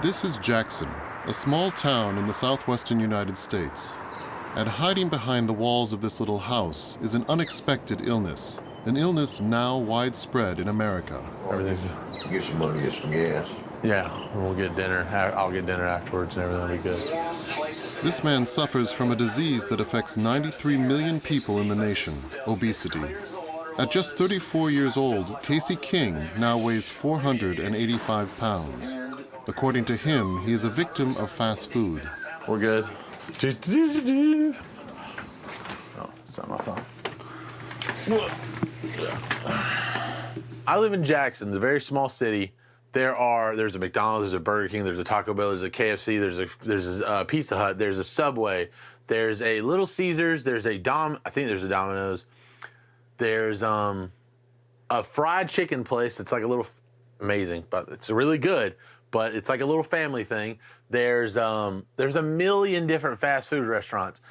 This is Jackson, a small town in the southwestern United States. And hiding behind the walls of this little house is an unexpected illness, an illness now widespread in America. Everything's... Get some money, get some gas. Yeah, and we'll get dinner. I'll get dinner afterwards and everything will be good. This man suffers from a disease that affects 93 million people in the nation, obesity. At just 34 years old, Casey King now weighs 485 pounds. According to him, he is a victim of fast food. We're good. Oh, it's not my phone. I live in Jackson, it's a very small city. There's a McDonald's, there's a Burger King, there's a Taco Bell, there's a KFC, there's a Pizza Hut, there's a Subway, there's a Little Caesars, there's a I think there's a Domino's. There's a fried chicken place that's like a little amazing, but it's really good, but it's like a little family thing. There's a million different fast food restaurants.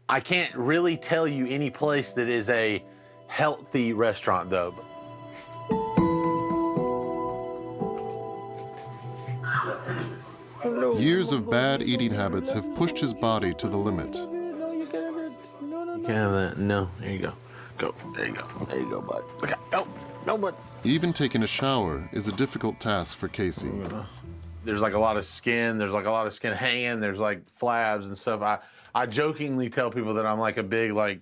I can't really tell you any place that is a healthy restaurant though. Years of bad eating habits have pushed his body to the limit. You can't have that. No, there you go. Go. There you go. There you go, bud. Okay. No, bud. Even taking a shower is a difficult task for Casey. There's like a lot of skin. There's like a lot of skin hanging. There's like flabs and stuff. I jokingly tell people that I'm like a big like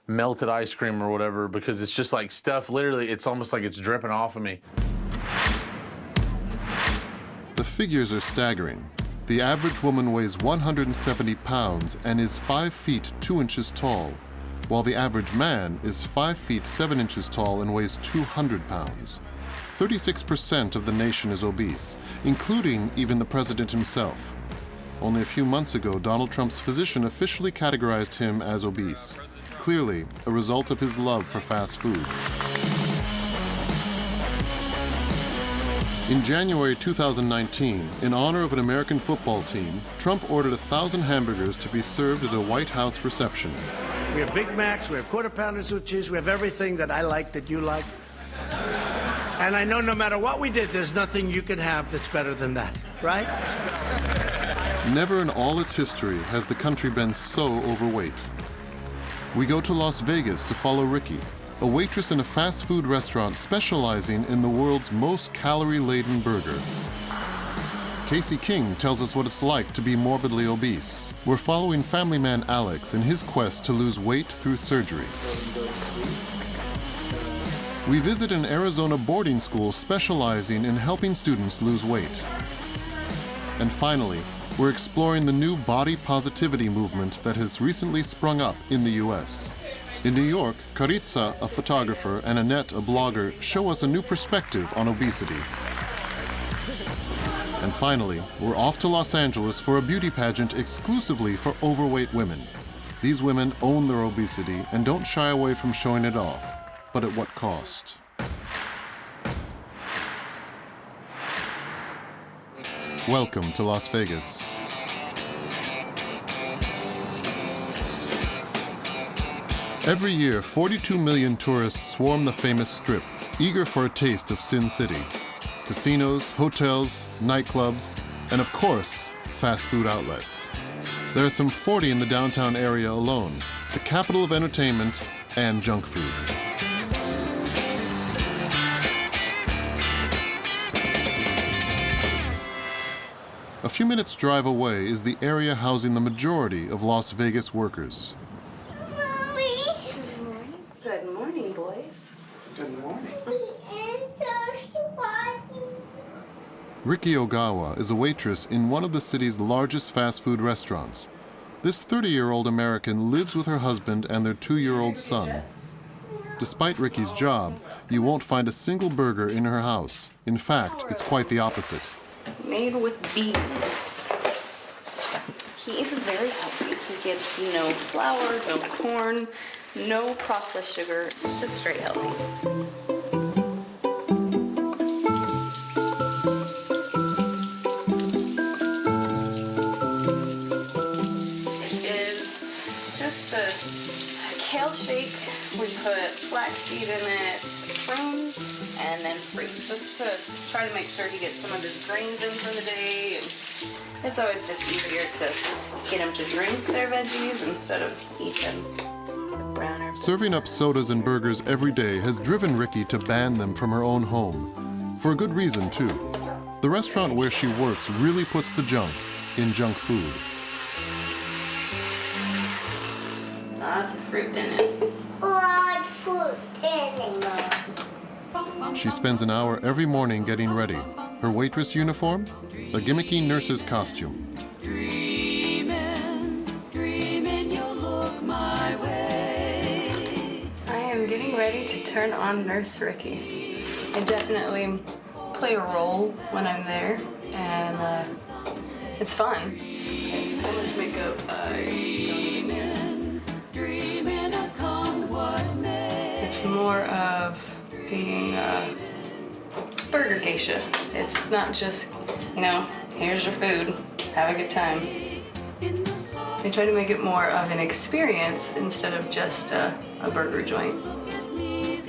melted ice cream or whatever because it's just like stuff. Literally, it's almost like it's dripping off of me. The figures are staggering. The average woman weighs 170 pounds and is 5 feet 2 inches tall, while the average man is 5 feet 7 inches tall and weighs 200 pounds. 36% of the nation is obese, including even the president himself. Only a few months ago, Donald Trump's physician officially categorized him as obese, clearly a result of his love for fast food. In January 2019, in honor of an American football team, Trump ordered 1,000 hamburgers to be served at a White House reception. We have Big Macs, we have Quarter Pounders with cheese, we have everything that I like, that you like. And I know no matter what we did, there's nothing you can have that's better than that, right? Never in all its history has the country been so overweight. We go to Las Vegas to follow Ricky, a waitress in a fast food restaurant specializing in the world's most calorie-laden burger. Casey King tells us what it's like to be morbidly obese. We're following family man Alex in his quest to lose weight through surgery. We visit an Arizona boarding school specializing in helping students lose weight. And finally, we're exploring the new body positivity movement that has recently sprung up in the US. In New York, Caritza, a photographer, and Annette, a blogger, show us a new perspective on obesity. And finally, we're off to Los Angeles for a beauty pageant exclusively for overweight women. These women own their obesity and don't shy away from showing it off. But at what cost? Welcome to Las Vegas. Every year, 42 million tourists swarm the famous Strip, eager for a taste of Sin City. Casinos, hotels, nightclubs, and of course, fast food outlets. There are some 40 in the downtown area alone, the capital of entertainment and junk food. A few minutes' drive away is the area housing the majority of Las Vegas workers. Good morning, boys. Good morning. Ricky Ogawa is a waitress in one of the city's largest fast food restaurants. This 30-year-old American lives with her husband and their 2-year-old son. Despite Ricky's job, you won't find a single burger in her house. In fact, it's quite the opposite. Made with beans. He eats very healthy. He gets no flour, no corn, no processed sugar. It's just straight healthy. Is just a kale shake. We put flaxseed in it, prunes, and then fruit, just to try to make sure he gets some of his grains in for the day. And it's always just easier to get him to drink their veggies instead of eat them brown or Serving up sodas and burgers every day has driven Ricky to ban them from her own home. For a good reason, too. The restaurant where she works really puts the junk in junk food. lots of fruit in it. What fruit in it? She spends an hour every morning getting ready. Her waitress uniform, a gimmicky nurse's costume. Dreaming, dreaming you'll look my way. I am getting ready to turn on Nurse Ricky. I definitely play a role when I'm there, and it's fun. There's so much makeup, I don't even notice. Dreaming of come what may. It's more of being a burger geisha. It's not just, here's your food, have a good time. I try to make it more of an experience instead of just a burger joint.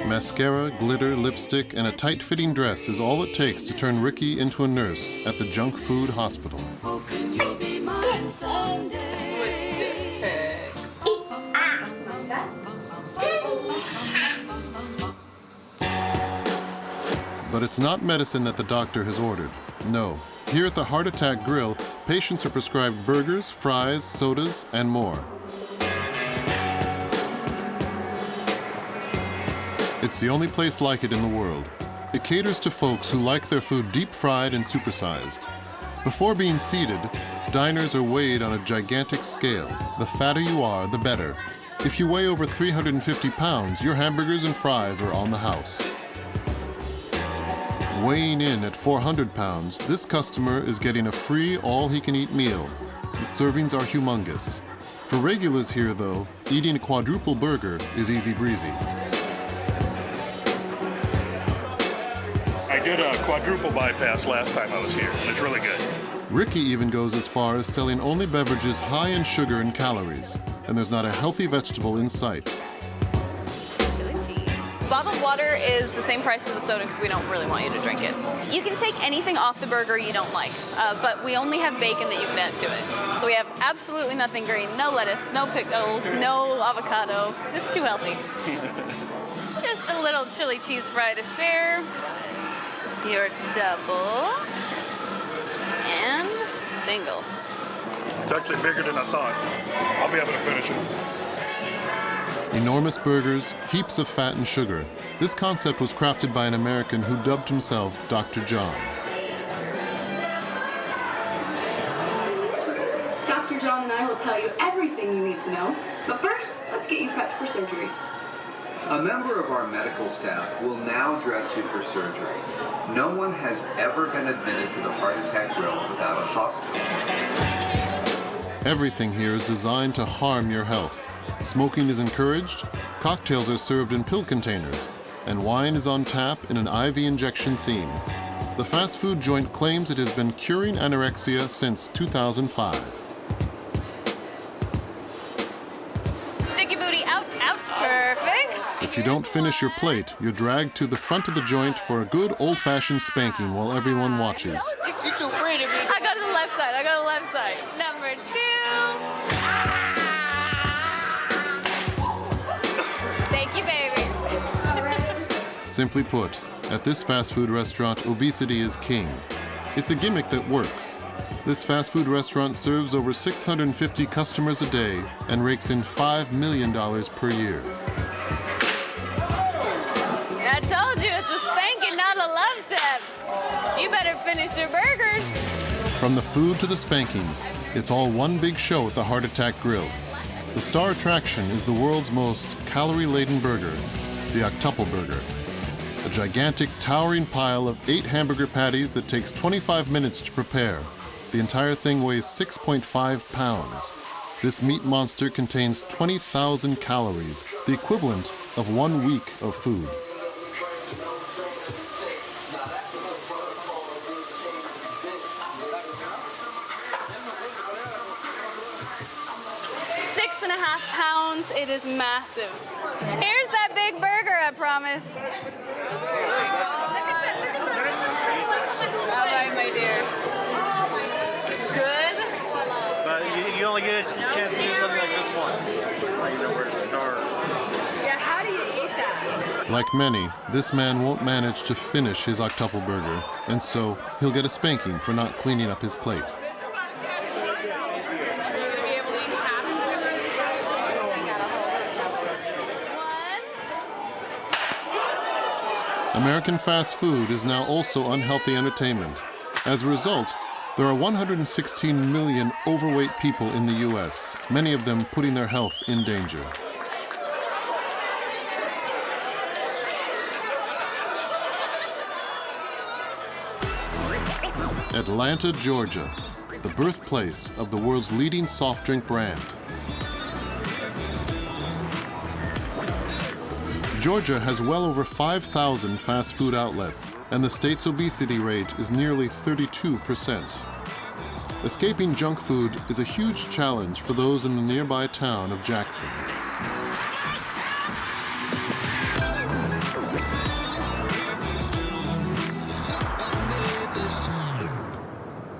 Mascara, glitter, lipstick, and a tight-fitting dress is all it takes to turn Ricky into a nurse at the junk food hospital. Hoping you'll be mine someday. But it's not medicine that the doctor has ordered. No. Here at the Heart Attack Grill, patients are prescribed burgers, fries, sodas, and more. It's the only place like it in the world. It caters to folks who like their food deep-fried and supersized. Before being seated, diners are weighed on a gigantic scale. The fatter you are, the better. If you weigh over 350 pounds, your hamburgers and fries are on the house. Weighing in at 400 pounds, this customer is getting a free all-he-can-eat meal. The servings are humongous. For regulars here, though, eating a quadruple burger is easy breezy. I did a quadruple bypass last time I was here, and it's really good. Ricky even goes as far as selling only beverages high in sugar and calories, and there's not a healthy vegetable in sight. Bottled water is the same price as a soda because we don't really want you to drink it. You can take anything off the burger you don't like, but we only have bacon that you can add to it. So we have absolutely nothing green, no lettuce, no pickles, no avocado. It's too healthy. Just a little chili cheese fry to share. Your double and single. It's actually bigger than I thought. I'll be able to finish it. Enormous burgers, heaps of fat and sugar. This concept was crafted by an American who dubbed himself Dr. John. Dr. John and I will tell you everything you need to know. But first, let's get you prepped for surgery. A member of our medical staff will now dress you for surgery. No one has ever been admitted to the Heart Attack Grill without a hospital. Everything here is designed to harm your health. Smoking is encouraged, cocktails are served in pill containers, and wine is on tap in an IV injection theme. The fast food joint claims it has been curing anorexia since 2005. Sticky booty out, out, perfect. If you don't finish your plate, you're dragged to the front of the joint for a good old-fashioned spanking while everyone watches. You're too pretty, baby. I go to the left side, Number 2. Thank you, baby. Simply put, at this fast food restaurant, obesity is king. It's a gimmick that works. This fast food restaurant serves over 650 customers a day and rakes in $5 million per year. I told you, it's a spanking, not a love tap. You better finish your burgers. From the food to the spankings, it's all one big show at the Heart Attack Grill. The star attraction is the world's most calorie-laden burger, the Octuple Burger. A gigantic, towering pile of 8 hamburger patties that takes 25 minutes to prepare. The entire thing weighs 6.5 pounds. This meat monster contains 20,000 calories, the equivalent of 1 week of food. £6.5 It is massive. Here's that big burger I promised. Like many, this man won't manage to finish his octuple burger, and so he'll get a spanking for not cleaning up his plate. American fast food is now also unhealthy entertainment. As a result, there are 116 million overweight people in the U.S., many of them putting their health in danger. Atlanta, Georgia, the birthplace of the world's leading soft drink brand. Georgia has well over 5,000 fast food outlets, and the state's obesity rate is nearly 32%. Escaping junk food is a huge challenge for those in the nearby town of Jackson.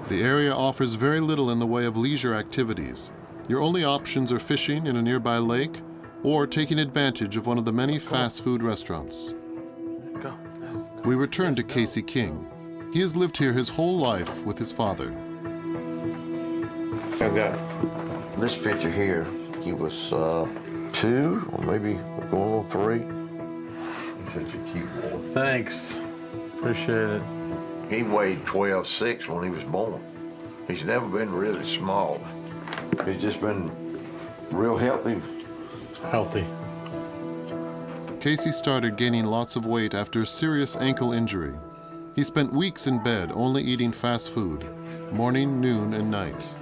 The area offers very little in the way of leisure activities. Your only options are fishing in a nearby lake or taking advantage of one of the many fast food restaurants. We return to Casey King. He has lived here his whole life with his father. I've got this picture here. He was 2 or maybe going on 3. He's such a cute boy. Thanks. Appreciate it. He weighed 12.6 when he was born. He's never been really small. He's just been real healthy. Healthy. Casey started gaining lots of weight after a serious ankle injury. He spent weeks in bed only eating fast food, morning, noon, and night.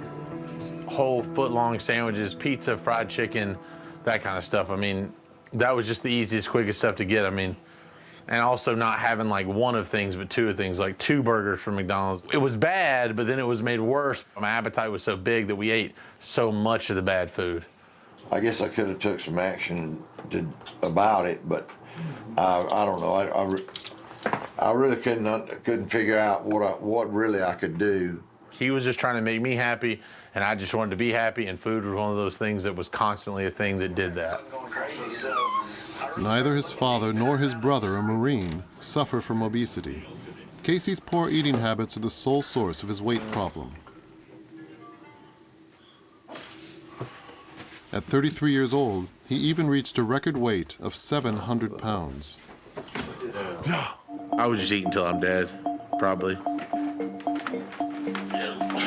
Whole foot-long sandwiches, pizza, fried chicken, that kind of stuff. I mean, that was just the easiest, quickest stuff to get. I mean, and also not having like one of things, but 2 of things, like 2 burgers from McDonald's. It was bad, but then it was made worse. My appetite was so big that we ate so much of the bad food. I guess I could have took some action about it, but I don't know. I really couldn't figure out what really I could do. He was just trying to make me happy, and I just wanted to be happy, and food was one of those things that was constantly a thing that did that. Neither his father nor his brother, a Marine, suffer from obesity. Casey's poor eating habits are the sole source of his weight problem. At 33 years old, he even reached a record weight of 700 pounds. I would just eat until I'm dead, probably.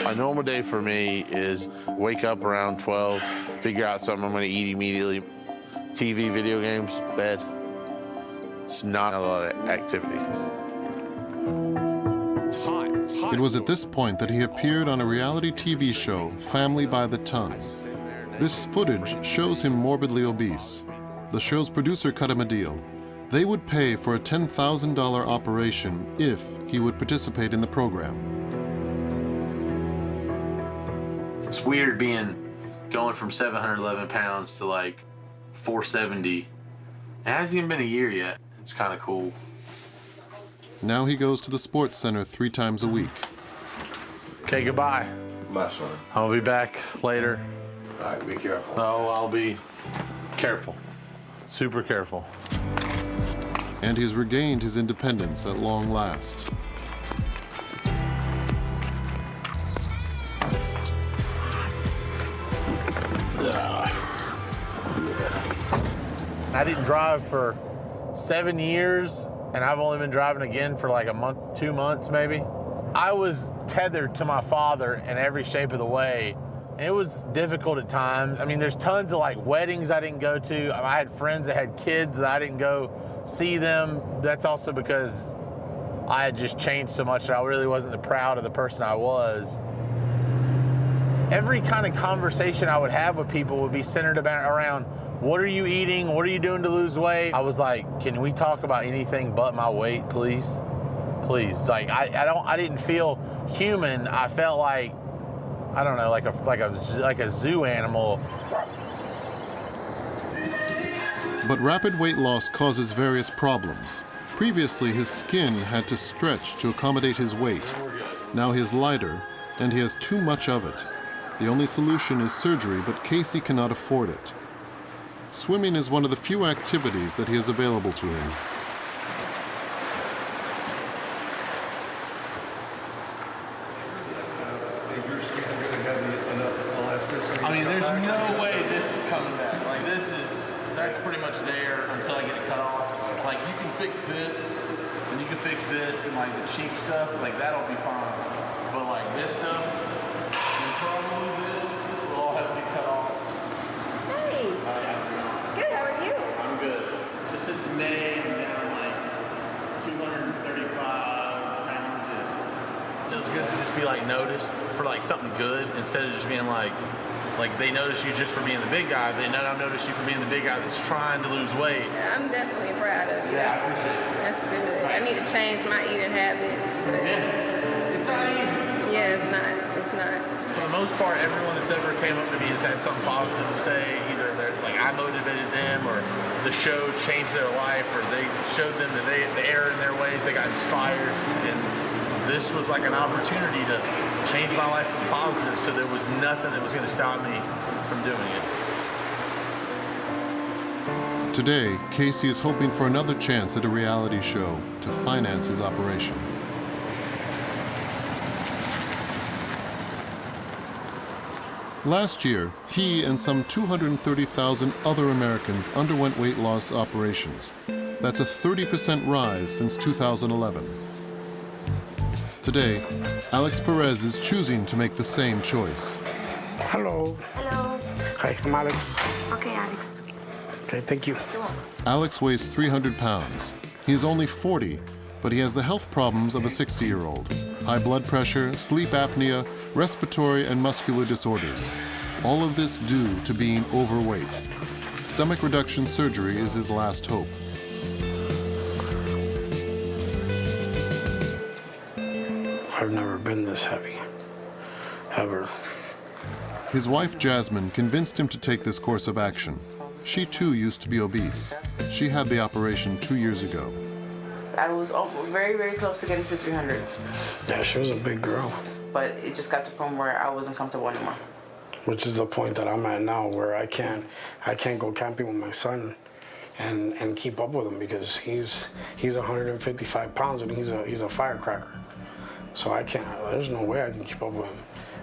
A normal day for me is wake up around 12, figure out something I'm going to eat immediately. TV, video games, bed. It's not a lot of activity. It's hot. It's hot. It was at this point that he appeared on a reality TV show, Family by the Ton. This footage shows him morbidly obese. The show's producer cut him a deal. They would pay for a $10,000 operation if he would participate in the program. It's weird going from 711 pounds to like 470. It hasn't even been a year yet. It's kind of cool. Now he goes to the sports center 3 times a week. Okay, goodbye. Bye, son. I'll be back later. All right, be careful. Oh, I'll be careful. Super careful. And he's regained his independence at long last. I didn't drive for 7 years, and I've only been driving again for like a month, 2 months maybe. I was tethered to my father in every shape of the way. And it was difficult at times. I mean, there's tons of like weddings I didn't go to. I had friends that had kids that I didn't go see them. That's also because I had just changed so much that I really wasn't proud of the person I was. Every kind of conversation I would have with people would be centered around, what are you eating? What are you doing to lose weight? I was like, can we talk about anything but my weight, please? Please. Like, I didn't feel human. I felt like, I don't know, like a zoo animal. But rapid weight loss causes various problems. Previously, his skin had to stretch to accommodate his weight. Now he is lighter, and he has too much of it. The only solution is surgery, but Casey cannot afford it. Swimming is one of the few activities that he has available to him. if you're going to have enough elasticity. I mean, to there's come back? no way this is coming back. Like that's pretty much there until I get it cut off. Like you can fix this, and you can fix this, and like the cheap stuff, like that'll be fine. But like this stuff, and probably this will all have to be cut off. Hey. Good, how are you? I'm good. So since May, I'm down like 235 pounds. So it's good to just be like noticed for like something good instead of just being like they notice you just for being the big guy. They don't notice you for being the big guy that's trying to lose weight. I'm definitely proud of you. Yeah, I appreciate it. That's good. I need to change my eating habits. But Yeah, it's not easy. yeah, it's not. It's not. For the most part, everyone that's ever came up to me has had something positive to say. Either they're like I motivated them, or the show changed their life, or they showed them that the error in their ways. They got inspired, and this was like an opportunity to change my life for the positive. So there was nothing that was going to stop me from doing it. Today, Casey is hoping for another chance at a reality show to finance his operation. Last year, he and some 230,000 other Americans underwent weight loss operations. That's a 30% rise since 2011. Today, Alex Perez is choosing to make the same choice. Hello. Hello. Hi, I'm Alex. Okay, Alex. Okay, thank you. Alex weighs 300 pounds. He is only 40, but he has the health problems of a 60-year-old. High blood pressure, sleep apnea, respiratory and muscular disorders. All of this due to being overweight. Stomach reduction surgery is his last hope. I've never been this heavy, ever. His wife, Jasmine, convinced him to take this course of action. She too used to be obese. She had the operation 2 years ago. I was very, very close to getting to 300s. Yeah, she was a big girl. But it just got to the point where I wasn't comfortable anymore. Which is the point that I'm at now, where I can't go camping with my son and keep up with him, because he's 155 pounds and he's a firecracker. So I can't. There's no way I can keep up with him.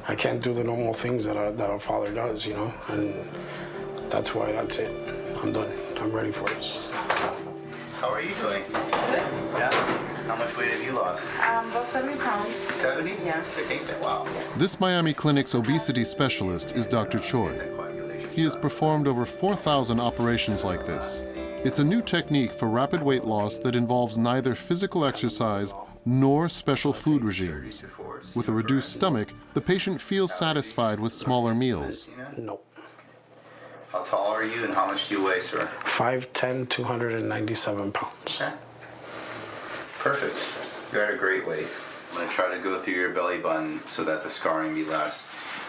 I can't do the normal things that a father does, you know. And that's why that's it. I'm done. I'm ready for this. How are you doing? Good. Yeah. How much weight have you lost? About 70 pounds. 70? Yeah. So take that. Wow. This Miami clinic's obesity specialist is Dr. Choi. He has performed over 4,000 operations like this. It's a new technique for rapid weight loss that involves neither physical exercise nor special food regimes. With a reduced stomach, the patient feels satisfied with smaller meals. Nope. How tall are you and how much do you weigh, sir? 5'10", 297 pounds. Okay. Perfect. You're at a great weight. I'm going to try to go through your belly button so that the scarring be less.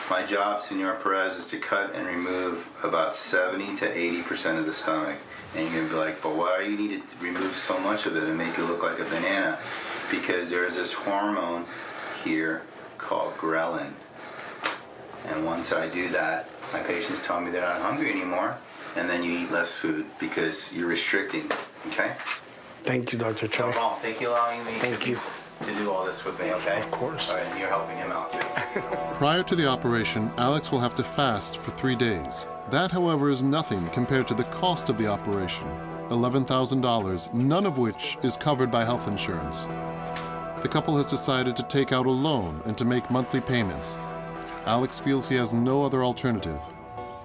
My job, Senor Perez, is to cut and remove about 70 to 80% of the stomach. And you're going to be like, but why do you need to remove so much of it and make it look like a banana? Because there's this hormone here called ghrelin. And once I do that, my patients tell me they're not hungry anymore, and then you eat less food because you're restricting, okay? Thank you, Dr. Choi. No problem. Thank you for allowing me to do all this with me, okay? Of course. All right, and you're helping him out too. Prior to the operation, Alex will have to fast for 3 days. That, however, is nothing compared to the cost of the operation, $11,000, none of which is covered by health insurance. The couple has decided to take out a loan and to make monthly payments. Alex feels he has no other alternative.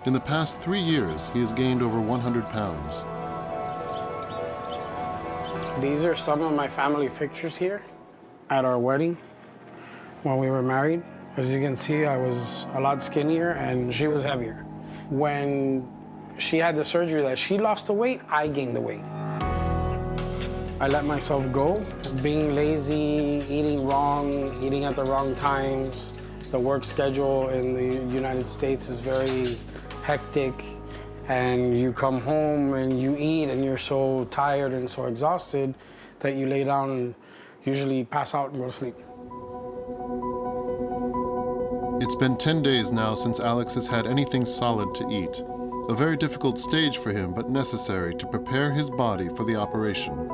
In the past 3 years, he has gained over 100 pounds. These are some of my family pictures here at our wedding when we were married. As you can see, I was a lot skinnier and she was heavier. When she had the surgery that she lost the weight, I gained the weight. I let myself go, being lazy, eating wrong, eating at the wrong times. The work schedule in the United States is very hectic, and you come home and you eat and you're so tired and so exhausted that you lay down and usually pass out and go to sleep. It's been 10 days now since Alex has had anything solid to eat. A very difficult stage for him, but necessary to prepare his body for the operation.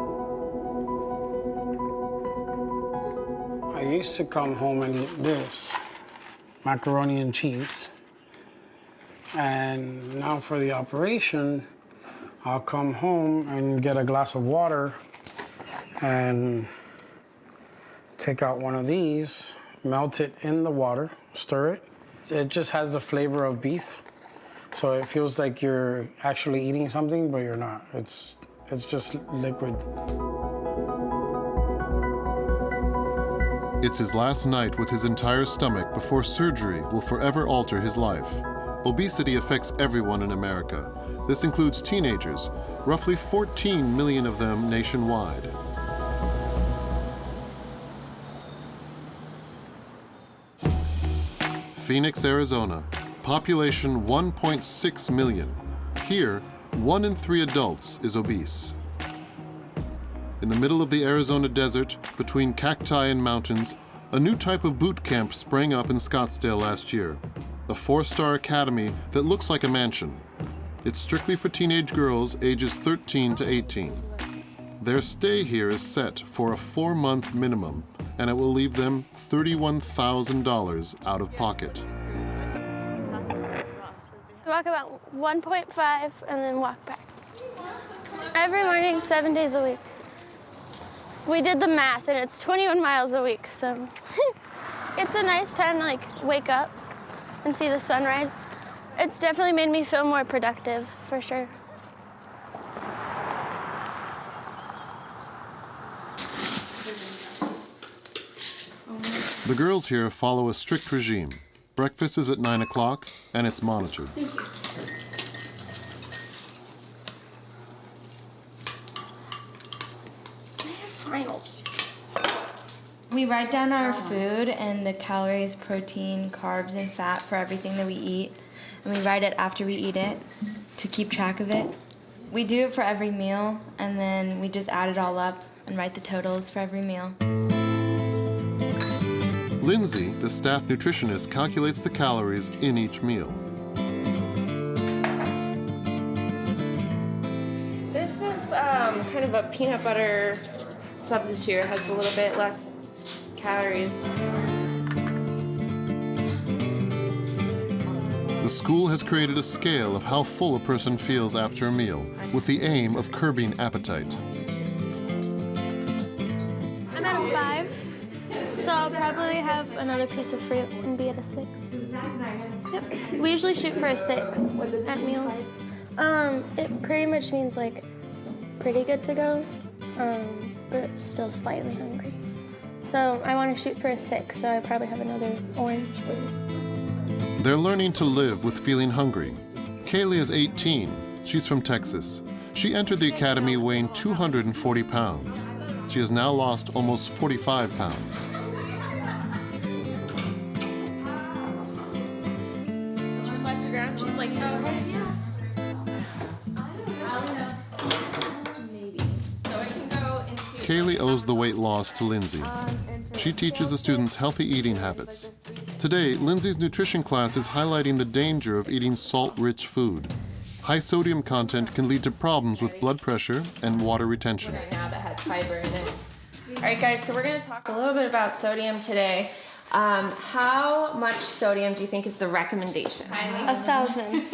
I used to come home and eat this macaroni and cheese. And now for the operation, I'll come home and get a glass of water and take out one of these, melt it in the water, stir it. It just has the flavor of beef. So it feels like you're actually eating something, but you're not. It's just liquid. It's his last night with his entire stomach before surgery will forever alter his life. Obesity affects everyone in America. This includes teenagers, roughly 14 million of them nationwide. Phoenix, Arizona. Population 1.6 million. Here, 1 in 3 adults is obese. In the middle of the Arizona desert, between cacti and mountains, a new type of boot camp sprang up in Scottsdale last year. A 4-star academy that looks like a mansion. It's strictly for teenage girls ages 13 to 18. Their stay here is set for a 4-month minimum, and it will leave them $31,000 out of pocket. Walk about 1.5 and then walk back. Every morning, 7 days a week. We did the math and it's 21 miles a week, so. It's a nice time to wake up and see the sunrise. It's definitely made me feel more productive, for sure. The girls here follow a strict regime. Breakfast is at 9 o'clock, and it's monitored. Thank you. I have finals. We write down our food and the calories, protein, carbs, and fat for everything that we eat. And we write it after we eat it to keep track of it. We do it for every meal, and then we just add it all up and write the totals for every meal. Lindsay, the staff nutritionist, calculates the calories in each meal. This is kind of a peanut butter substitute. It has a little bit less calories. The school has created a scale of how full a person feels after a meal, with the aim of curbing appetite. I'm at a 5. So I'll probably have another piece of fruit and be at a 6. Yep. We usually shoot for a 6 at meals. It pretty much means pretty good to go, but still slightly hungry. So I want to shoot for a 6, so I probably have another orange. They're learning to live with feeling hungry. Kaylee is 18. She's from Texas. She entered the academy weighing 240 pounds. She has now lost almost 45 pounds. She's like, oh, yeah. Maybe. So it can go into. Kaylee owes the weight loss to Lindsay. She teaches the students healthy eating habits. Today, Lindsay's nutrition class is highlighting the danger of eating salt-rich food. High sodium content can lead to problems with blood pressure and water retention. Right now that has fiber in it. All right, guys, so we're going to talk a little bit about sodium today. How much sodium do you think is the recommendation? 1,000.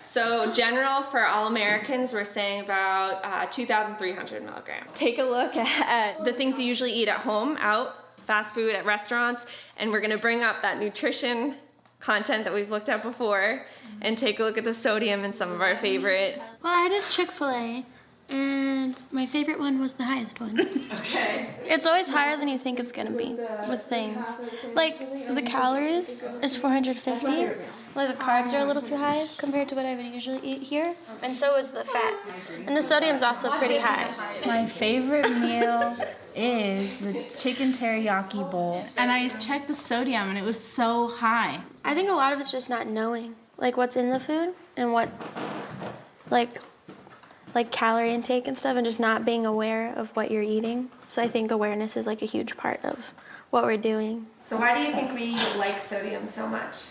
So general for all Americans, we're saying about 2,300 milligrams. Take a look at the things you usually eat at home, out, fast food, at restaurants, and we're gonna bring up that nutrition content that we've looked at before and take a look at the sodium in some of our favorite. Well, I did Chick-fil-A, and my favorite one was the highest one. Okay. It's always higher than you think it's gonna be with things. The calories is 450. The carbs are a little too high compared to what I would usually eat here. And so is the fat. And the sodium's also pretty high. My favorite meal is the chicken teriyaki bowl. And I checked the sodium and it was so high. I think a lot of it's just not knowing what's in the food and what calorie intake and stuff, and just not being aware of what you're eating. So I think awareness is a huge part of what we're doing. So why do you think we like sodium so much?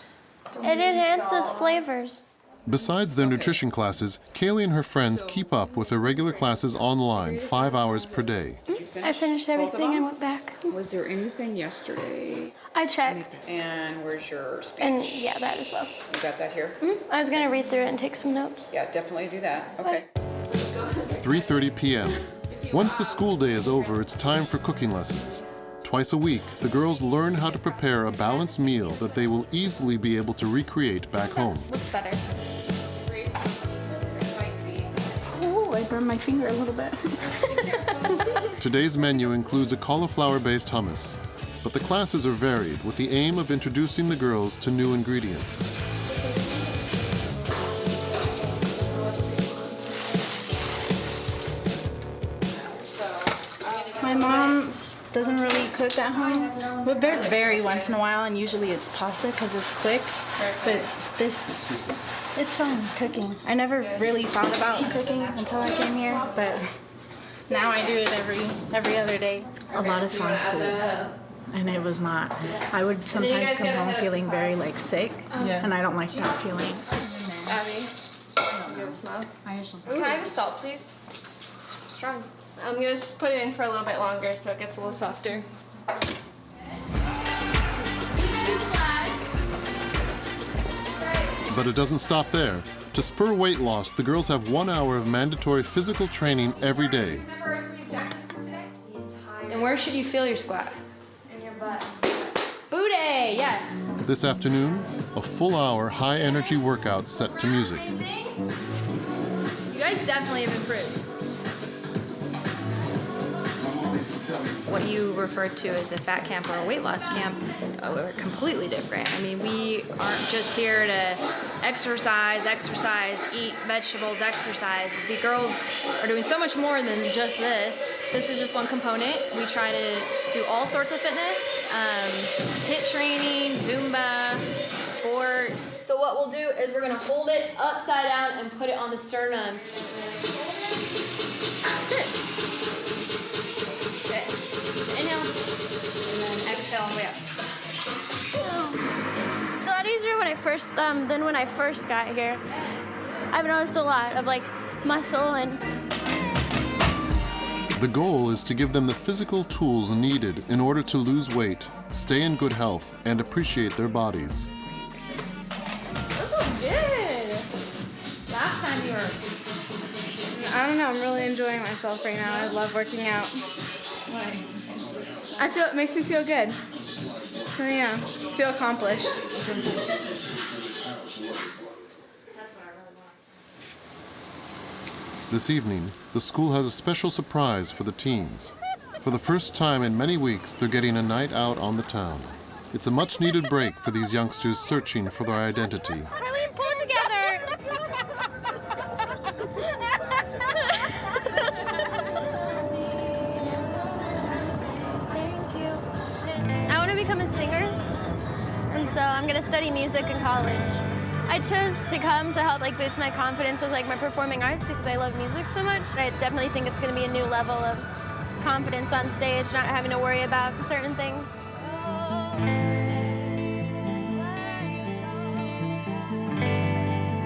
It enhances flavors. Besides their nutrition classes, Kaylee and her friends keep up with their regular classes online 5 hours per day. I finished everything and went back. Was there anything yesterday? I checked. And where's your speech? And yeah, that as well. You got that here? I was gonna read through it and take some notes. Yeah, definitely do that. Okay. 3:30 p.m. Once the school day is over, it's time for cooking lessons. Twice a week, the girls learn how to prepare a balanced meal that they will easily be able to recreate back home. Looks better. Ooh, I burned my finger a little bit. Today's menu includes a cauliflower-based hummus, but the classes are varied with the aim of introducing the girls to new ingredients. My mom doesn't really cook at home, but very once in a while, and usually it's pasta because it's quick. But this, it's fun cooking. I never really thought about cooking until I came here, but now I do it every other day. A lot of fast food, and it was not. I would sometimes come home feeling very like sick, and I don't like that feeling. Abby, good smell. Can I have a salt, please? Strong. I'm gonna just put it in for a little bit longer so it gets a little softer. But it doesn't stop there. To spur weight loss, the girls have 1 hour of mandatory physical training every day. And where should you feel your squat? In your butt. Booty, yes. This afternoon, a full hour high-energy workout set to music. You guys definitely have improved. What you referred to as a fat camp or a weight loss camp are completely different. I mean, we aren't just here to exercise, eat vegetables, exercise. The girls are doing so much more than just this. This is just one component. We try to do all sorts of fitness, HIIT training, Zumba, sports. So what we'll do is we're gonna hold it upside down and put it on the sternum. Good. Inhale, and then exhale all the way up. It's a lot easier when I first than when I first got here. I've noticed a lot of like muscle and. The goal is to give them the physical tools needed in order to lose weight, stay in good health, and appreciate their bodies. That looks good. Last time you were. I don't know, I'm really enjoying myself right now. I love working out. Why? I feel it makes me feel good. So yeah, feel accomplished. This evening, the school has a special surprise for the teens. For the first time in many weeks, they're getting a night out on the town. It's a much-needed break for these youngsters searching for their identity. Carly, pull it together. Thank you. I want to become a singer, and so I'm gonna study music in college. I chose to come to help like boost my confidence with like my performing arts because I love music so much. I definitely think it's gonna be a new level of confidence on stage, not having to worry about certain things.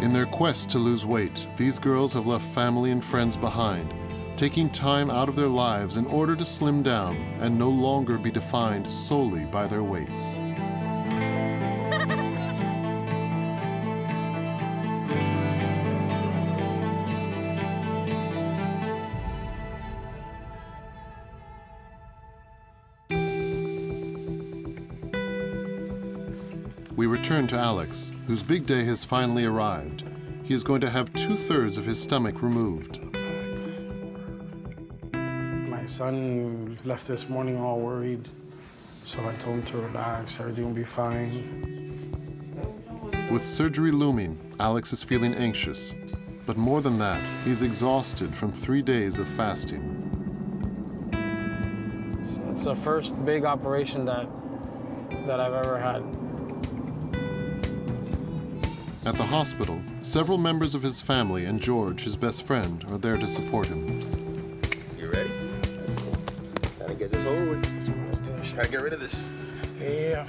In their quest to lose weight, these girls have left family and friends behind, taking time out of their lives in order to slim down and no longer be defined solely by their weights. We return to Alex, whose big day has finally arrived. He is going to have 2/3 of his stomach removed. My son left this morning all worried, so I told him to relax, everything will be fine. With surgery looming, Alex is feeling anxious. But more than that, he's exhausted from 3 days of fasting. It's the first big operation that I've ever had. At the hospital, several members of his family and George, his best friend, are there to support him. You ready? Gotta get this over with. Try to get rid of this. Yeah.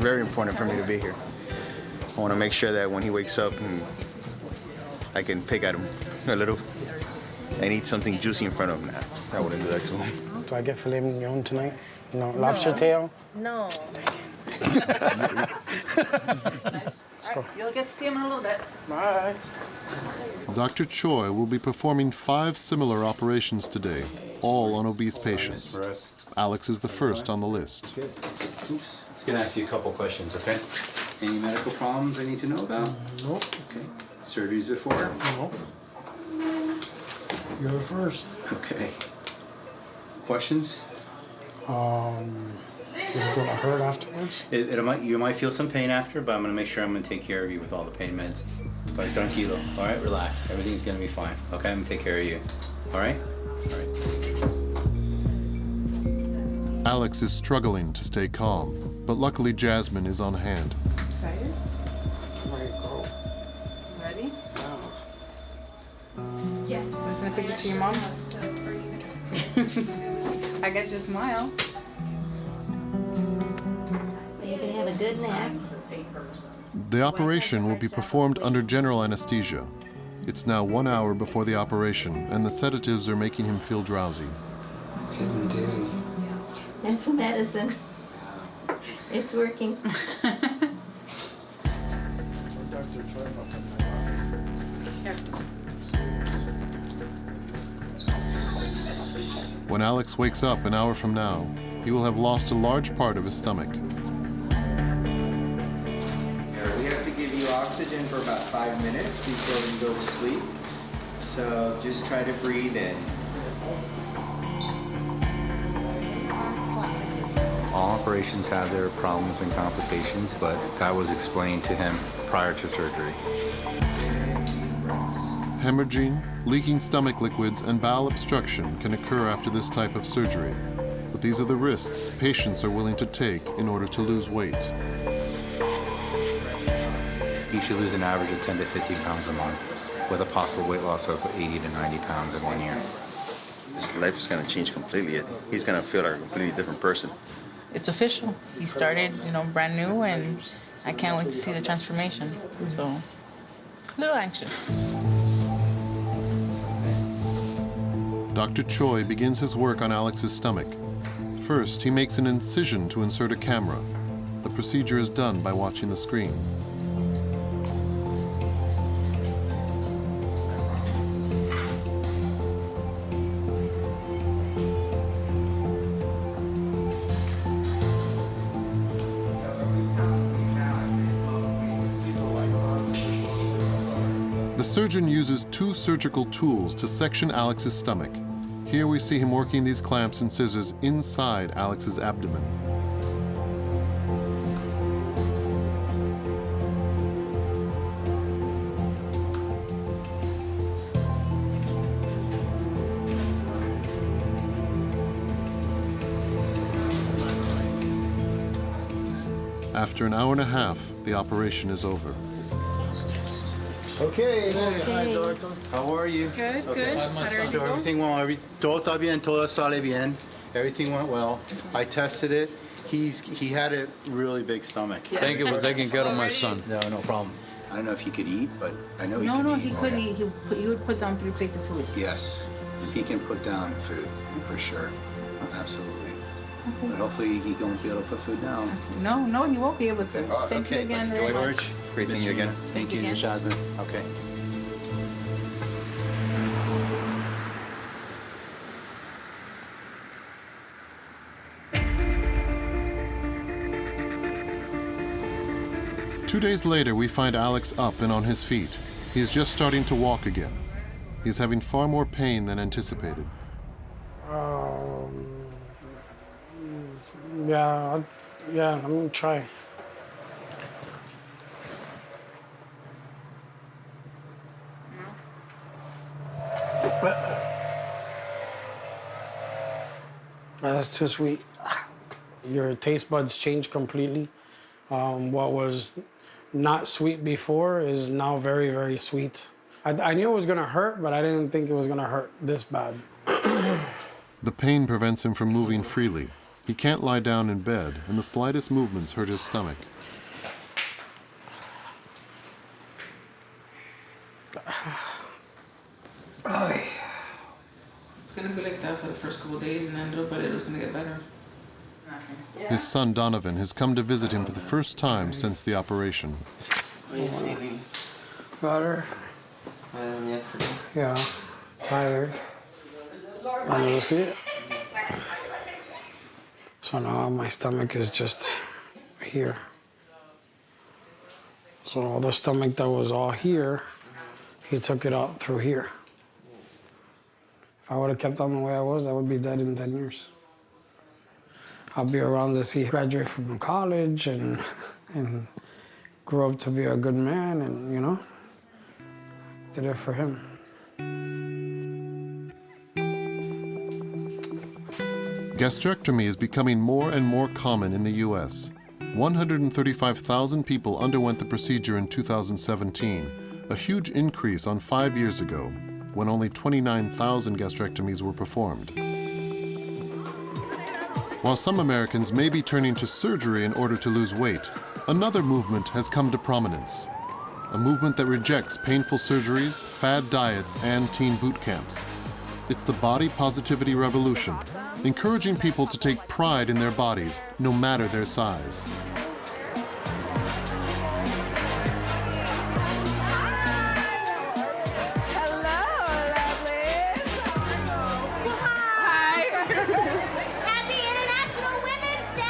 Very important for me to be here. I want to make sure that when he wakes up, I can pick at him a little. and eat something juicy in front of him. I wouldn't do that to him. Do I get filet mignon tonight? No, lobster tail? No. You'll get to see him in a little bit. Bye. Dr. Choi will be performing 5 similar operations today, all on obese patients. Alex is the first on the list. Good. Oops. I'm gonna ask you a couple questions, okay? Any medical problems I need to know about? Nope. Okay. Surgeries before? Nope. You're the first. Okay. Questions? Is it gonna hurt afterwards? You might feel some pain after, but I'm gonna make sure I'm gonna take care of you with all the pain meds. But tranquilo, all right? Relax. Everything's gonna be fine. Okay, I'm gonna take care of you. All right? All right. Alex is struggling to stay calm, but luckily Jasmine is on hand. Excited? Ready to go. Ready? No. Yes. Listen a picture to your mom. I guess just smile. You can have a good nap. The operation will be performed under general anesthesia. It's now 1 hour before the operation, and the sedatives are making him feel drowsy. Getting dizzy. And some medicine. It's working. When Alex wakes up an hour from now, he will have lost a large part of his stomach. We have to give you oxygen for about 5 minutes before you go to sleep. So just try to breathe in. All operations have their problems and complications, but that was explained to him prior to surgery. Hemorrhaging, leaking stomach liquids, and bowel obstruction can occur after this type of surgery. But these are the risks patients are willing to take in order to lose weight. He should lose an average of 10 to 15 pounds a month, with a possible weight loss of 80 to 90 pounds in 1 year. His life is going to change completely. He's going to feel like a completely different person. It's official. He started, brand new, and I can't wait to see the transformation. So, a little anxious. Dr. Choi begins his work on Alex's stomach. First, he makes an incision to insert a camera. The procedure is done by watching the screen. The surgeon uses 2 surgical tools to section Alex's stomach. Here we see him working these clamps and scissors inside Alex's abdomen. After an hour and a half, the operation is over. Okay. Okay. How are you? Good, good. How did So everything went todo está bien, todo sale bien. Everything went well. I tested it. He had a really big stomach. Thank you for taking care of my son. No, no problem. I don't know if he could eat, but I know he No, could no, eat. he couldn't eat. He would put down 3 plates of food. Yes, he can put down food, for sure. Absolutely. But hopefully he won't be able to put food down. No, he won't be able to. Thank you Okay, again enjoy very much. George. Great seeing you again. Thank you again. Miss Jasmine. Okay. Two days later, we find Alex up and on his feet. He is just starting to walk again. He is having far more pain than anticipated. Yeah, I'm gonna try. That's too sweet. Your taste buds change completely. What was not sweet before is now very, very sweet. I knew it was gonna hurt, but I didn't think it was gonna hurt this bad. The pain prevents him from moving freely. He can't lie down in bed, and the slightest movements hurt his stomach. gonna be like that for the first couple of days, and then little by little it's gonna get better. His son Donovan has come to visit him for the first time since the operation. How are you feeling? Better. Better than yesterday? Yeah. Tired. Want to see it? So now my stomach is just here. So all the stomach that was all here, he took it out through here. If I would have kept on the way I was, I would be dead in 10 years. I'll be around to see him graduate from college and grow up to be a good man, and you know, did it for him. Gastrectomy is becoming more and more common in the U.S. 135,000 people underwent the procedure in 2017, a huge increase on 5 years ago, when only 29,000 gastrectomies were performed. While some Americans may be turning to surgery in order to lose weight, another movement has come to prominence. A movement that rejects painful surgeries, fad diets, and teen boot camps. It's the body positivity revolution, encouraging people to take pride in their bodies, no matter their size. Happy International Women's Day!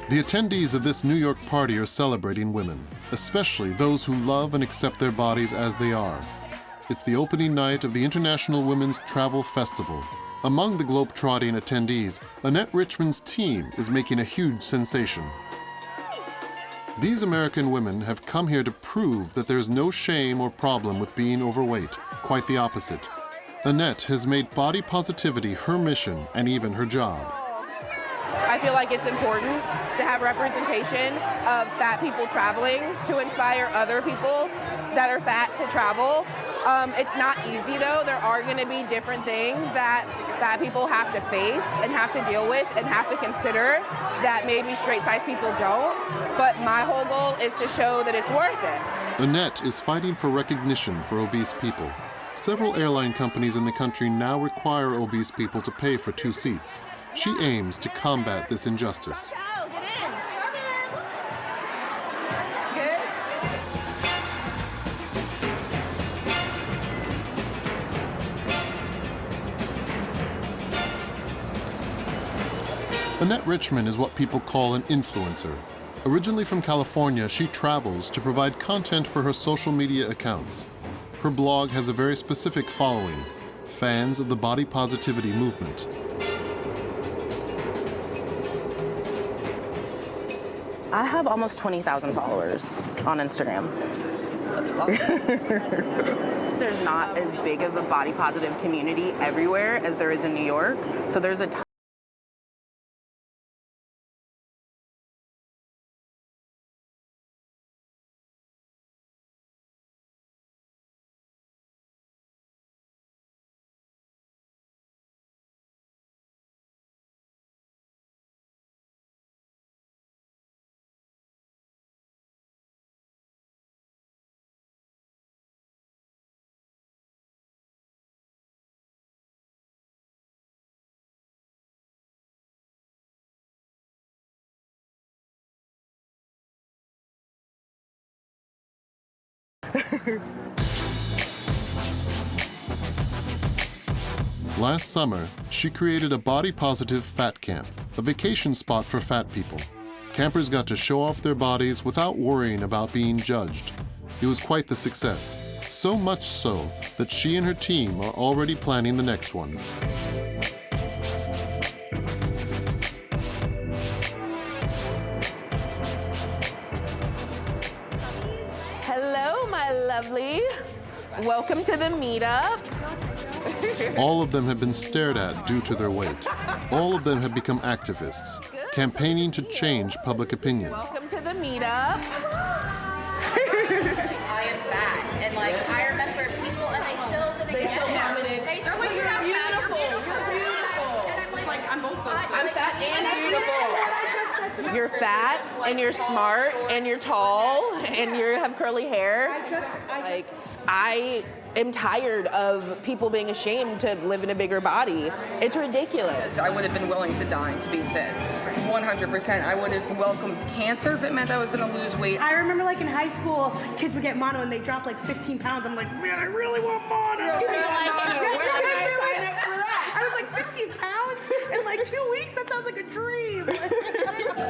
The attendees of this New York party are celebrating women, especially those who love and accept their bodies as they are. It's the opening night of the International Women's Travel Festival. Among the globe-trotting attendees, Annette Richmond's team is making a huge sensation. These American women have come here to prove that there's no shame or problem with being overweight. Quite the opposite. Annette has made body positivity her mission and even her job. I feel like it's important to have representation of fat people traveling to inspire other people that are fat to travel. It's not easy though. There are going to be different things that fat people have to face and have to deal with and have to consider that maybe straight-sized people don't. But my whole goal is to show that it's worth it. Annette is fighting for recognition for obese people. Several airline companies in the country now require obese people to pay for 2 seats. She aims to combat this injustice. Annette Richmond is what people call an influencer. Originally from California, she travels to provide content for her social media accounts. Her blog has a very specific following, fans of the body positivity movement. I have almost 20,000 followers on Instagram. That's awesome. There's not as big of a body positive community everywhere as there is in New York. So there's a Last summer, she created a body-positive fat camp, a vacation spot for fat people. Campers got to show off their bodies without worrying about being judged. It was quite the success, so much so that she and her team are already planning the next one. Hello, my lovely. Welcome to the meetup. All of them have been stared at due to their weight. All of them have become activists, campaigning to change public opinion. Welcome to the meetup. I am fat, and like I remember people, and they still didn't They get still it. commented. They're like, You're fat, beautiful. You're You're beautiful. And I'm like, I'm both those. I'm fat and beautiful. You're fat and you're smart and you're tall and you have curly hair. am tired of people being ashamed to live in a bigger body. It's ridiculous. I would have been willing to die to be fit. 100%. I would have welcomed cancer if it meant I was going to lose weight. I remember like in high school, kids would get mono and they dropped like 15 pounds. I'm like, man, I really want mono. I was like 15 pounds in like 2 weeks? That sounds like a dream.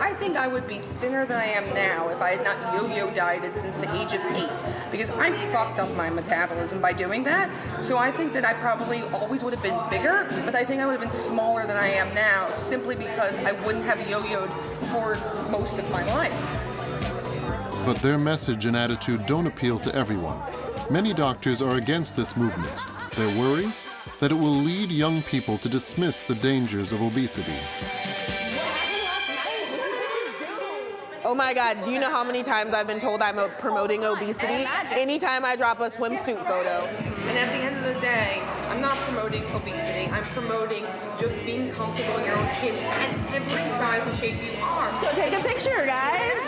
I think I would be thinner than I am now if I had not yo-yo dieted since the age of 8, because I fucked up my metabolism by doing that. So I think that I probably always would have been bigger, but I think I would have been smaller than I am now simply because I wouldn't have yo-yoed for most of my life. But their message and attitude don't appeal to everyone. Many doctors are against this movement. They're worried that it will lead young people to dismiss the dangers of obesity. Oh my God, do you know how many times I've been told I'm promoting obesity? Anytime I drop a swimsuit photo. And at the end of the day, I'm not promoting obesity. I'm promoting just being comfortable in your own skin at every size and shape you are. So take a picture, guys.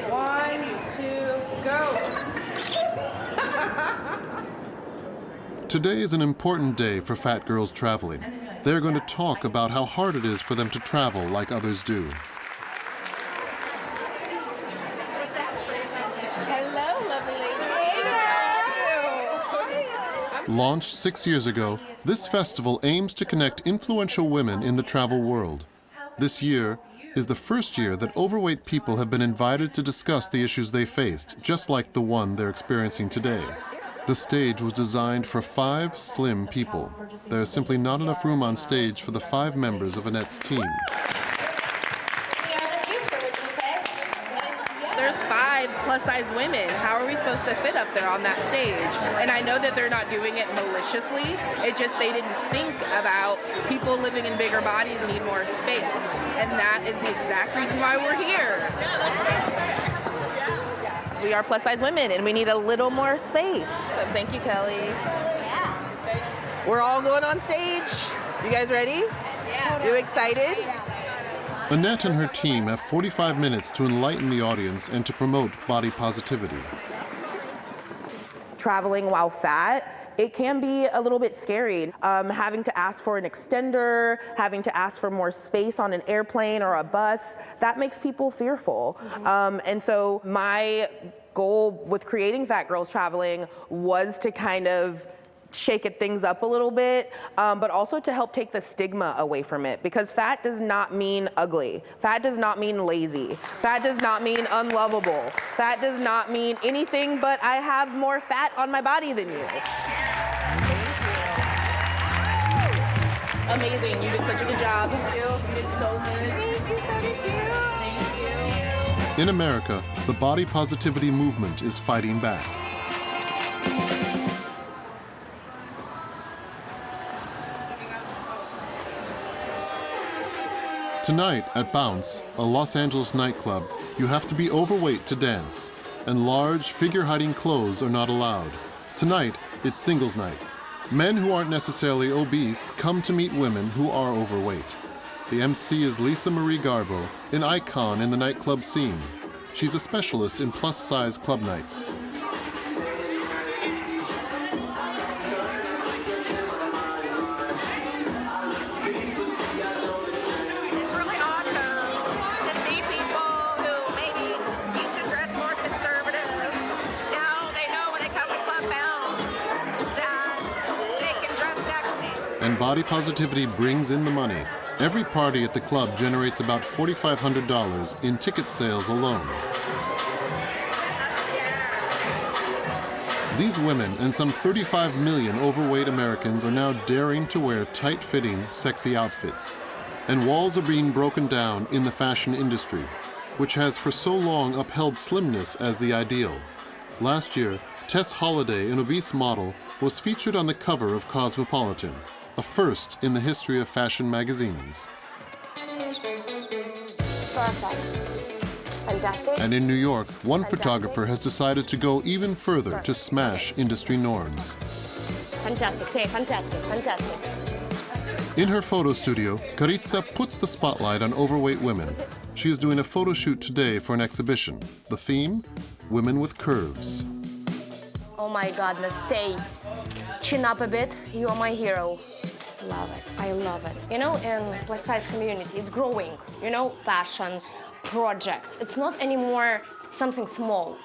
1, 2, go. Today is an important day for fat girls traveling. They're going to talk about how hard it is for them to travel like others do. Hello, lovely lady. Launched 6 years ago, this festival aims to connect influential women in the travel world. This year is the first year that overweight people have been invited to discuss the issues they faced, just like the one they're experiencing today. The stage was designed for 5 slim people. There is simply not enough room on stage for the 5 members of Annette's team. There's 5 plus-size women. How are we supposed to fit up there on that stage? And I know that they're not doing it maliciously. It just they didn't think about people living in bigger bodies need more space. And that is the exact reason why we're here. We are plus-size women, and we need a little more space. So thank you, Kelly. Yeah. We're all going on stage. You guys ready? Yeah. You excited? Annette and her team have 45 minutes to enlighten the audience and to promote body positivity. Traveling while fat, it can be a little bit scary. Having to ask for an extender, having to ask for more space on an airplane or a bus, that makes people fearful. And so my goal with creating Fat Girls Traveling was to kind of shake things up a little bit, but also to help take the stigma away from it, because fat does not mean ugly. Fat does not mean lazy. Fat does not mean unlovable. Fat does not mean anything but I have more fat on my body than you. Amazing, you did such a good job. Thank you, you did so good. Thank you, so did you. Thank you. In America, the body positivity movement is fighting back. Tonight at Bounce, a Los Angeles nightclub, you have to be overweight to dance, and large, figure-hiding clothes are not allowed. Tonight, it's singles night. Men who aren't necessarily obese come to meet women who are overweight. The MC is Lisa Marie Garbo, an icon in the nightclub scene. She's a specialist in plus-size club nights. And body positivity brings in the money. Every party at the club generates about $4,500 in ticket sales alone. These women and some 35 million overweight Americans are now daring to wear tight-fitting, sexy outfits. And walls are being broken down in the fashion industry, which has for so long upheld slimness as the ideal. Last year, Tess Holliday, an obese model, was featured on the cover of Cosmopolitan, a first in the history of fashion magazines. Fantastic. And in New York, one photographer has decided to go even further to smash industry norms. Fantastic, say fantastic, fantastic. In her photo studio, Caritza puts the spotlight on overweight women. She is doing a photo shoot today for an exhibition. The theme? Women with Curves. Oh oh my goodness, stay, chin up a bit, you are my hero. Love it, I love it. You know, in plus size community, it's growing, you know, fashion, projects. It's not anymore something small.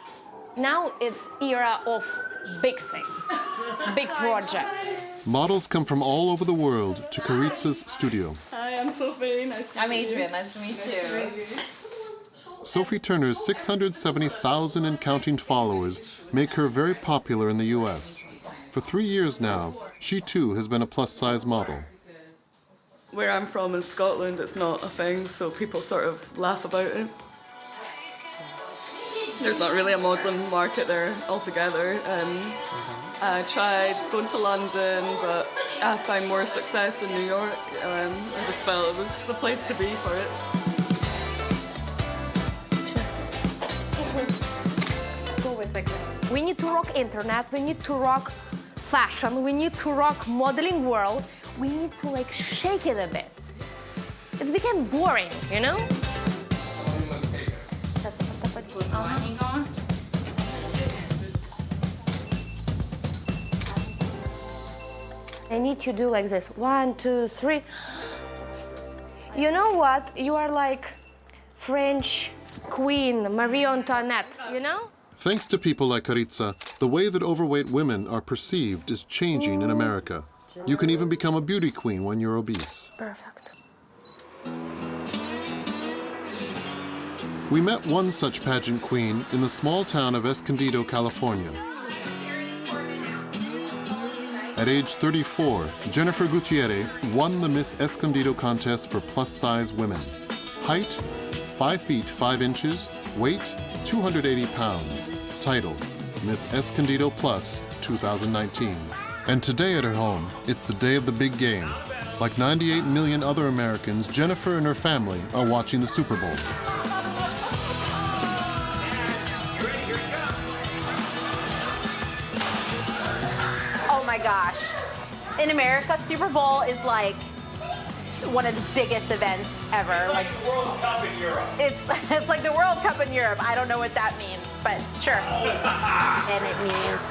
Now it's era of big things, big project. Models come from all over the world to Karitsa's studio. Hi, I'm Sophie. Nice to meet you. I'm Adrian. Nice to meet you. Sophie Turner's 670,000 and counting followers make her very popular in the U.S. For 3 years now, she too has been a plus-size model. Where I'm from in Scotland, it's not a thing, so people sort of laugh about it. There's not really a modelling market there altogether. I tried going to London, but I found more success in New York. I just felt it was the place to be for it. It's always like that. We need to rock internet, we need to rock fashion, we need to rock modeling world, we need to like shake it a bit. It's become boring, you know? I need to do like this. 1, 2, 3. You know what? You are like French Queen Marie Antoinette, you know? Thanks to people like Karitsa, the way that overweight women are perceived is changing in America. You can even become a beauty queen when you're obese. Perfect. We met one such pageant queen in the small town of Escondido, California. At age 34, Jennifer Gutierrez won the Miss Escondido contest for plus-size women. Height, 5 feet 5 inches, weight, 280 pounds. Title, Miss Escondido Plus 2019. And today at her home, it's the day of the big game. Like 98 million other Americans, Jennifer and her family are watching the Super Bowl. Oh my gosh. In America, Super Bowl is like one of the biggest events ever. It's like the World Cup in Europe. It's like the World Cup in Europe. I don't know what that means, but sure. And it means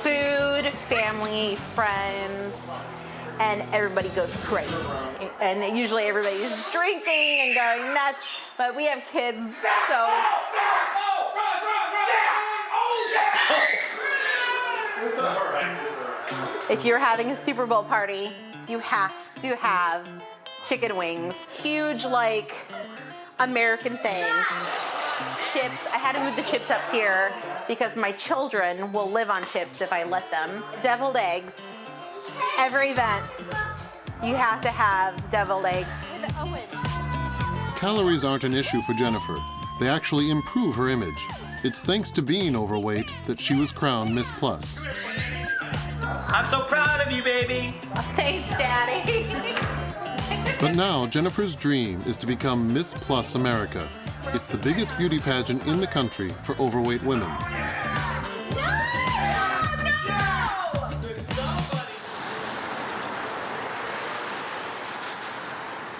food, family, friends, and everybody goes crazy. And usually everybody's drinking and going nuts, but we have kids, so. If you're having a Super Bowl party, you have to have chicken wings. Huge, like, American thing. Chips, I had to move the chips up here because my children will live on chips if I let them. Deviled eggs. Every event, you have to have deviled eggs. Calories aren't an issue for Jennifer. They actually improve her image. It's thanks to being overweight that she was crowned Miss Plus. I'm so proud of you, baby. Thanks, Daddy. But now, Jennifer's dream is to become Miss Plus America. It's the biggest beauty pageant in the country for overweight women.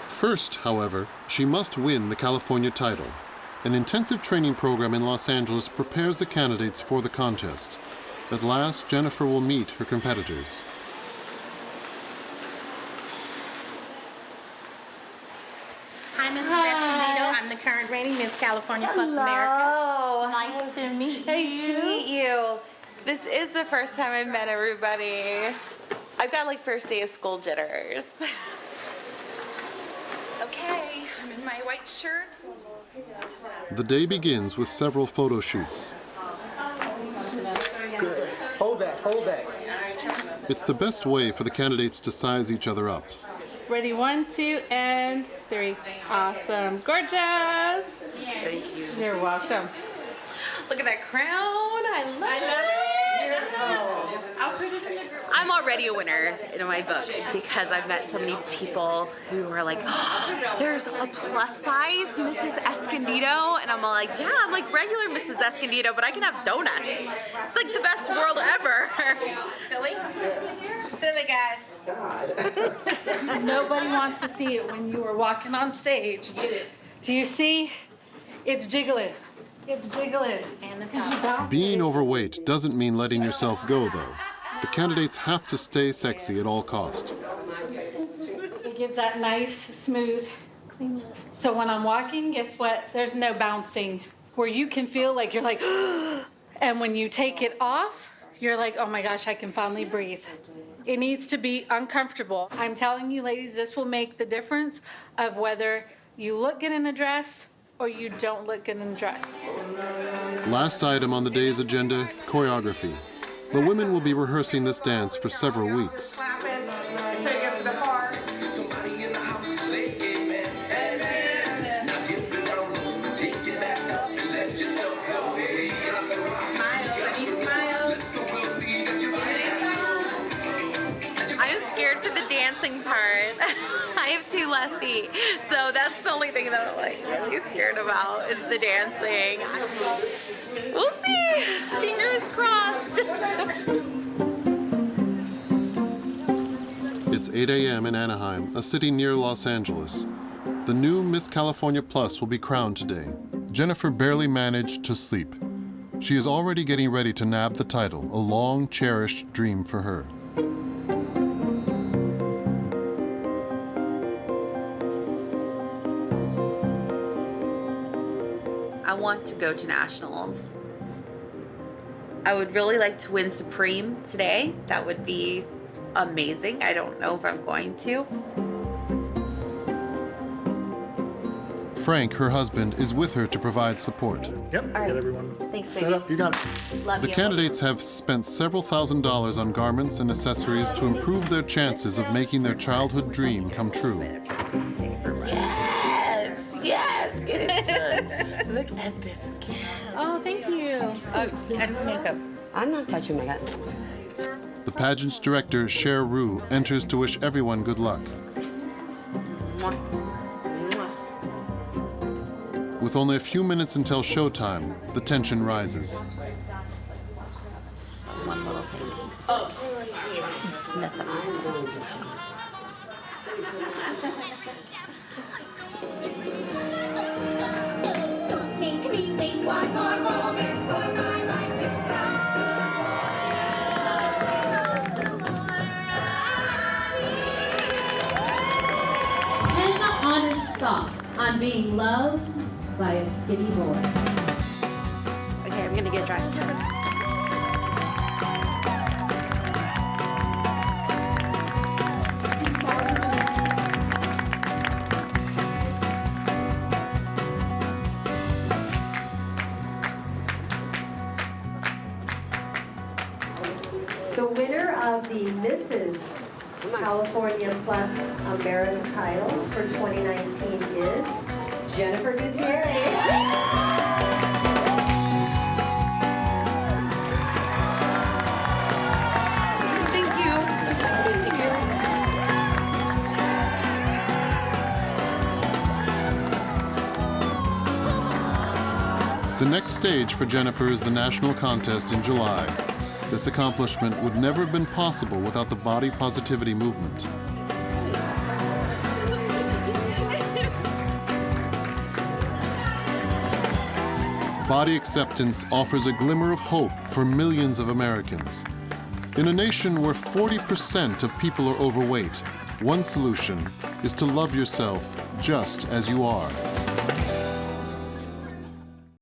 First, however, she must win the California title. An intensive training program in Los Angeles prepares the candidates for the contest. At last, Jennifer will meet her competitors. Hi, Mrs. Escondido. I'm the current reigning Miss California Plus America. Nice to meet you. Nice to meet you. This is the first time I've met everybody. I've got like first day of school jitters. Okay, I'm in my white shirt. The day begins with several photo shoots. Good. Hold back, hold back. It's the best way for the candidates to size each other up. Ready, 1, 2, and 3. Awesome. Gorgeous. Thank you. You're welcome. Look at that crown. I love it. I'll put it in the group. I'm already a winner in my book because I've met so many people who are like, oh, there's a plus size Mrs. Escondido. And I'm all like, yeah, I'm like regular Mrs. Escondido, but I can have donuts. It's like the best world ever. Silly? Silly guys. Nobody wants to see it when you are walking on stage. Do you see? It's jiggling. It's jiggling. And the top. Being overweight doesn't mean letting yourself go, though. The candidates have to stay sexy at all cost. It gives that nice, smooth. So when I'm walking, guess what? There's no bouncing where you can feel like you're like, and when you take it off, you're like, oh my gosh, I can finally breathe. It needs to be uncomfortable. I'm telling you, ladies, this will make the difference of whether you look good in a dress or you don't look good in a dress. Last item on the day's agenda, choreography. The women will be rehearsing this dance for several weeks. I'm scared for the dancing part. I have 2 left feet, so that's the only thing that I'm like really scared about is the dancing. We'll see. Fingers crossed. It's 8 a.m. in Anaheim, a city near Los Angeles. The new Miss California Plus will be crowned today. Jennifer barely managed to sleep. She is already getting ready to nab the title, a long cherished dream for her. I want to go to nationals. I would really like to win Supreme today. That would be amazing. I don't know if I'm going to. Frank, her husband, is with her to provide support. Yep, All right. got everyone Thanks, set baby. up. You got it. Love The you. candidates have spent several $1,000s on garments and accessories to improve their chances of making their childhood dream come true. Yes, yes. Get it. Look at this skin. Oh, thank you. Oh, and makeup. I'm not touching makeup. The pageant's director, Cher Rue, enters to wish everyone good luck. With only a few minutes until showtime, the tension rises. One little thing. Just mess up. And the honest thoughts on being loved by a skinny boy. Okay, I'm gonna get dressed. The winner of the Mrs. California Plus America title for 2019 is Jennifer Gutierrez. Thank you. Thank you. The next stage for Jennifer is the national contest in July. This accomplishment would never have been possible without the body positivity movement. Body acceptance offers a glimmer of hope for millions of Americans. In a nation where 40% of people are overweight, one solution is to love yourself just as you are.